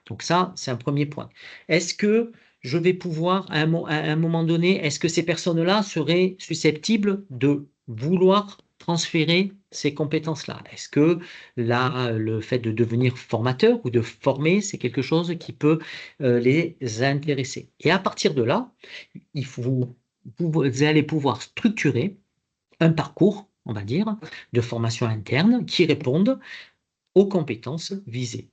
Donc ça, c'est un premier point. Est-ce que je vais pouvoir, à un moment donné, est-ce que ces personnes-là seraient susceptibles de vouloir transférer ces compétences-là? Est-ce que là, le fait de devenir formateur ou de former, c'est quelque chose qui peut les intéresser? Et à partir de là, vous allez pouvoir structurer un parcours, on va dire, de formation interne qui répondent aux compétences visées.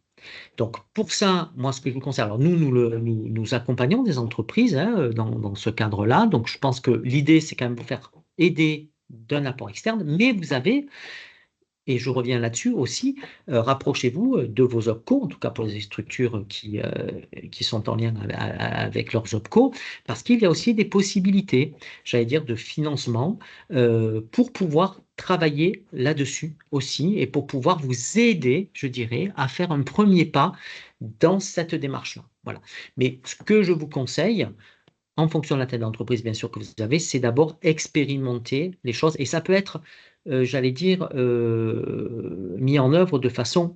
Donc, pour ça, moi, ce que je vous conseille, alors nous accompagnons des entreprises hein, dans ce cadre-là. Donc, je pense que l'idée, c'est quand même de vous faire aider d'un apport externe, mais vous avez et je reviens là-dessus aussi, rapprochez-vous de vos OPCO, en tout cas pour les structures qui sont en lien avec leurs OPCO, parce qu'il y a aussi des possibilités, j'allais dire, de financement pour pouvoir travailler là-dessus aussi et pour pouvoir vous aider, je dirais, à faire un premier pas dans cette démarche-là. Voilà. Mais ce que je vous conseille, en fonction de la taille d'entreprise, bien sûr, que vous avez, c'est d'abord expérimenter les choses. Et ça peut être, j'allais dire, mis en œuvre de façon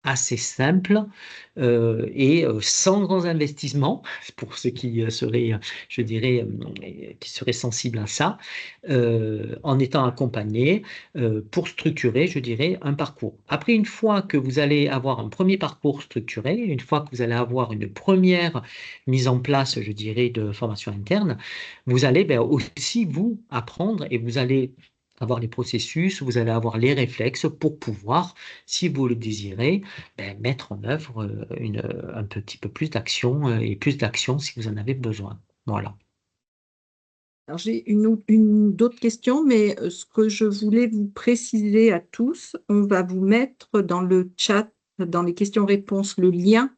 assez simple et sans grands investissements, pour ceux qui seraient, je dirais, qui seraient sensibles à ça, en étant accompagnés pour structurer, je dirais, un parcours. Après, une fois que vous allez avoir un premier parcours structuré, une fois que vous allez avoir une première mise en place, je dirais, de formation interne, vous allez aussi vous apprendre et vous allez avoir les processus, vous allez avoir les réflexes pour pouvoir, si vous le désirez, mettre en œuvre un petit peu plus d'action et plus d'action si vous en avez besoin. Voilà. Alors, j'ai d'autres question, mais ce que je voulais vous préciser à tous, on va vous mettre dans le chat, dans les questions-réponses, le lien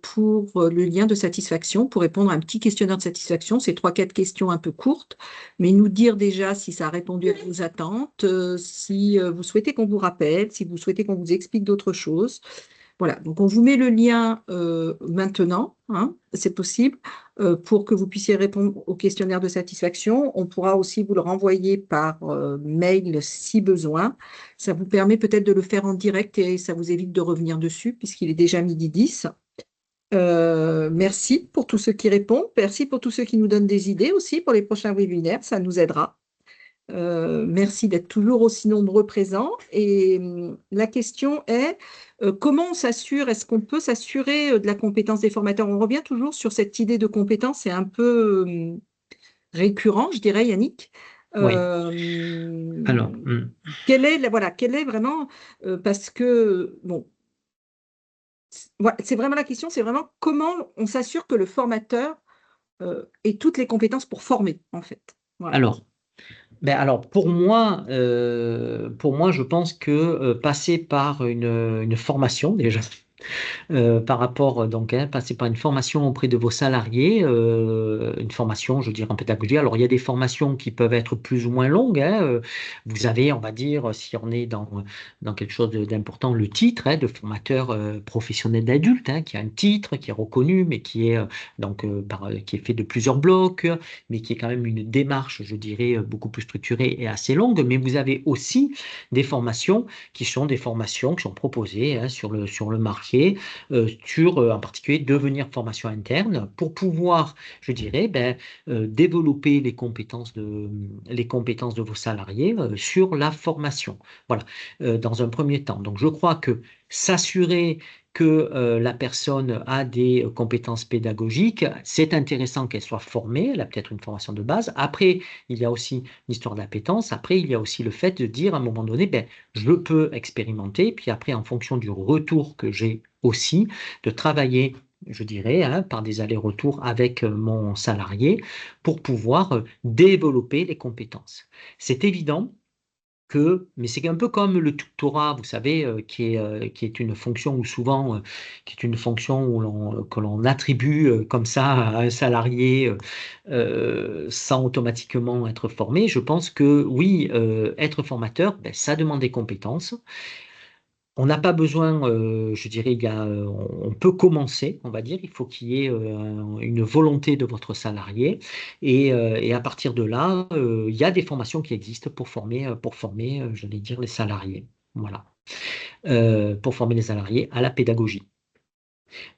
pour le lien de satisfaction, pour répondre à un petit questionnaire de satisfaction. C'est 3-4 questions un peu courtes, mais nous dire déjà si ça a répondu à vos attentes, si vous souhaitez qu'on vous rappelle, si vous souhaitez qu'on vous explique d'autres choses. Voilà, donc on vous met le lien maintenant, hein, c'est possible, pour que vous puissiez répondre au questionnaire de satisfaction. On pourra aussi vous le renvoyer par mail si besoin. Ça vous permet peut-être de le faire en direct et ça vous évite de revenir dessus puisqu'il est déjà 12h10. Merci pour tous ceux qui répondent. Merci pour tous ceux qui nous donnent des idées aussi pour les prochains webinaires. Ça nous aidera. Merci d'être toujours aussi nombreux présents. Et la question est, comment on s'assure, est-ce qu'on peut s'assurer de la compétence des formateurs? On revient toujours sur cette idée de compétence, c'est un peu récurrent, je dirais, Yannick. Oui. Euh, Alors, voilà, quelle est vraiment, parce que, bon, voilà, c'est vraiment la question, c'est vraiment comment on s'assure que le formateur ait toutes les compétences pour former, en fait. Voilà. alors, alors pour moi, je pense que passer par une formation déjà, par rapport donc passer par une formation auprès de vos salariés, une formation, je dirais en pédagogie. Alors il y a des formations qui peuvent être plus ou moins longues, hein, vous avez, on va dire, si on est dans quelque chose d'important, le titre de formateur professionnel d'adulte, hein, qui a un titre, qui est reconnu, mais qui est qui est fait de plusieurs blocs, mais qui est quand même une démarche, je dirais, beaucoup plus structurée et assez longue. Mais vous avez aussi des formations qui sont des formations qui sont proposées sur le marché, sur en particulier devenir formation interne pour pouvoir, je dirais, développer les compétences de vos salariés sur la formation. Voilà, dans un premier temps. Donc, je crois que s'assurer que la personne a des compétences pédagogiques, c'est intéressant qu'elle soit formée, elle a peut-être une formation de base. Après, il y a aussi une histoire d'appétence. Après, il y a aussi le fait de dire à un moment donné, je peux expérimenter, puis après, en fonction du retour que j'ai aussi, de travailler, je dirais, par des allers-retours avec mon salarié pour pouvoir développer les compétences. C'est évident mais c'est un peu comme le tutorat, vous savez, qui est une fonction où souvent, qui est une fonction que l'on attribue comme ça à un salarié sans automatiquement être formé. Je pense que oui, être formateur, ça demande des compétences. On n'a pas besoin, je dirais, on peut commencer, on va dire. Il faut qu'il y ait une volonté de votre salarié. Et à partir de là, il y a des formations qui existent pour former, j'allais dire, les salariés. Voilà. Pour former les salariés à la pédagogie.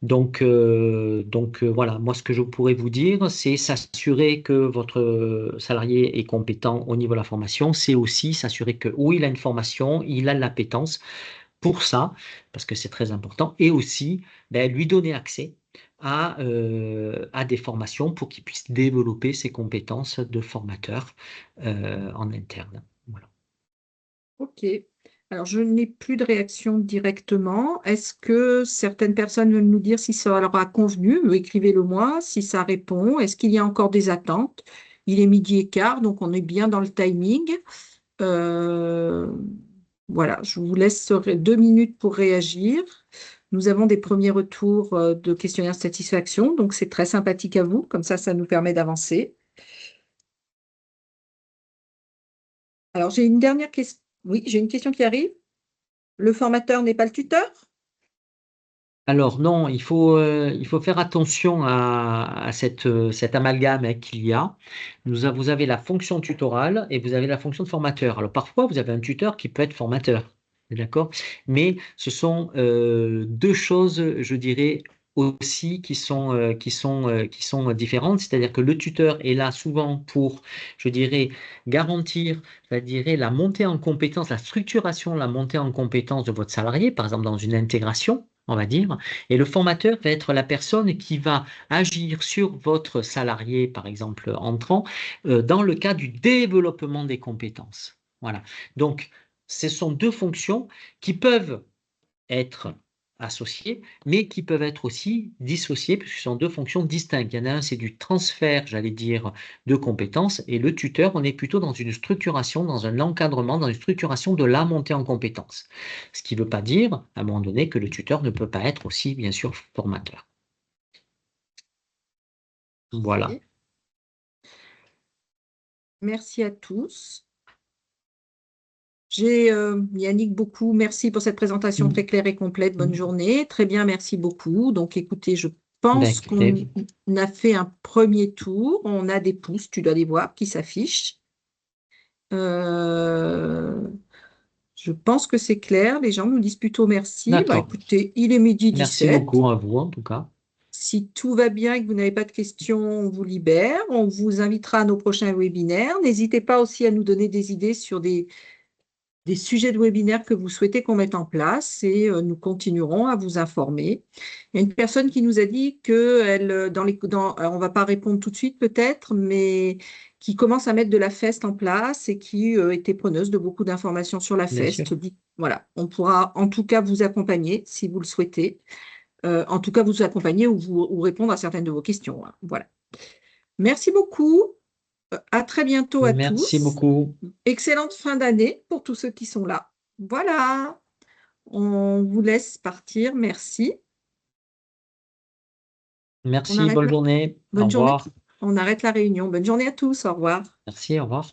Voilà, moi ce que je pourrais vous dire, c'est s'assurer que votre salarié est compétent au niveau de la formation. C'est aussi s'assurer que oui, il a une formation, il a de l'appétence pour ça, parce que c'est très important, et aussi lui donner accès à des formations pour qu'il puisse développer ses compétences de formateur en interne. Voilà. Ok. Alors, je n'ai plus de réaction directement. Est-ce que certaines personnes veulent nous dire si ça leur a convenu? Écrivez-le moi, si ça répond. Est-ce qu'il y a encore des attentes? Il est midi et quart, donc on est bien dans le timing. Euh, voilà, je vous laisse 2 minutes pour réagir. Nous avons des premiers retours de questionnaire de satisfaction, donc c'est très sympathique à vous. Comme ça nous permet d'avancer. Alors, j'ai une dernière question. Oui, j'ai une question qui arrive. Le formateur n'est pas le tuteur? Alors non, il faut faire attention à cet amalgame qu'il y a. Vous avez la fonction tutorale et vous avez la fonction de formateur. Alors parfois, vous avez un tuteur qui peut être formateur, d'accord? Mais ce sont deux choses, je dirais, aussi qui sont différentes. C'est-à-dire que le tuteur est là souvent pour, je dirais, garantir, je dirais, la montée en compétence, la structuration, la montée en compétence de votre salarié, par exemple dans une intégration, on va dire. Et le formateur va être la personne qui va agir sur votre salarié, par exemple, entrant, dans le cas du développement des compétences. Voilà. Donc, ce sont deux fonctions qui peuvent être associées, mais qui peuvent être aussi dissociées, puisque ce sont deux fonctions distinctes. Il y en a un, c'est du transfert, j'allais dire, de compétences, et le tuteur, on est plutôt dans une structuration, dans un encadrement, dans une structuration de la montée en compétences. Ce qui ne veut pas dire, à un moment donné, que le tuteur ne peut pas être aussi, bien sûr, formateur. Voilà. Ok. Merci à tous. J'ai Yannick beaucoup. Merci pour cette présentation très claire et complète. Bonne journée. Très bien, merci beaucoup. Donc, écoutez, je pense qu'on Écoutez, a fait un premier tour. On a des pouces, tu dois les voir, qui s'affichent. Euh, je pense que c'est clair. Les gens nous disent plutôt merci. Bah, d'accord. écoutez, il est midi Merci 17. beaucoup à vous, en tout cas. Si tout va bien et que vous n'avez pas de questions, on vous libère. On vous invitera à nos prochains webinaires. N'hésitez pas aussi à nous donner des idées sur des sujets de webinaire que vous souhaitez qu'on mette en place et nous continuerons à vous informer. Il y a une personne qui nous a dit que alors on ne va pas répondre tout de suite peut-être, mais qui commence à mettre de la FEST en place et qui était preneuse de beaucoup d'informations sur la Bien sûr. FEST. Voilà, on pourra en tout cas vous accompagner si vous le souhaitez. En tout cas, vous accompagner ou répondre à certaines de vos questions, hein. Voilà. Merci beaucoup. À très bientôt à Merci tous. beaucoup. Excellente fin d'année pour tous ceux qui sont là. Voilà. On vous laisse partir. Merci. On Merci, arrête bonne la... journée. Au Bonne journée. revoir. On arrête la réunion. Bonne journée à tous. Au revoir. Merci, au revoir.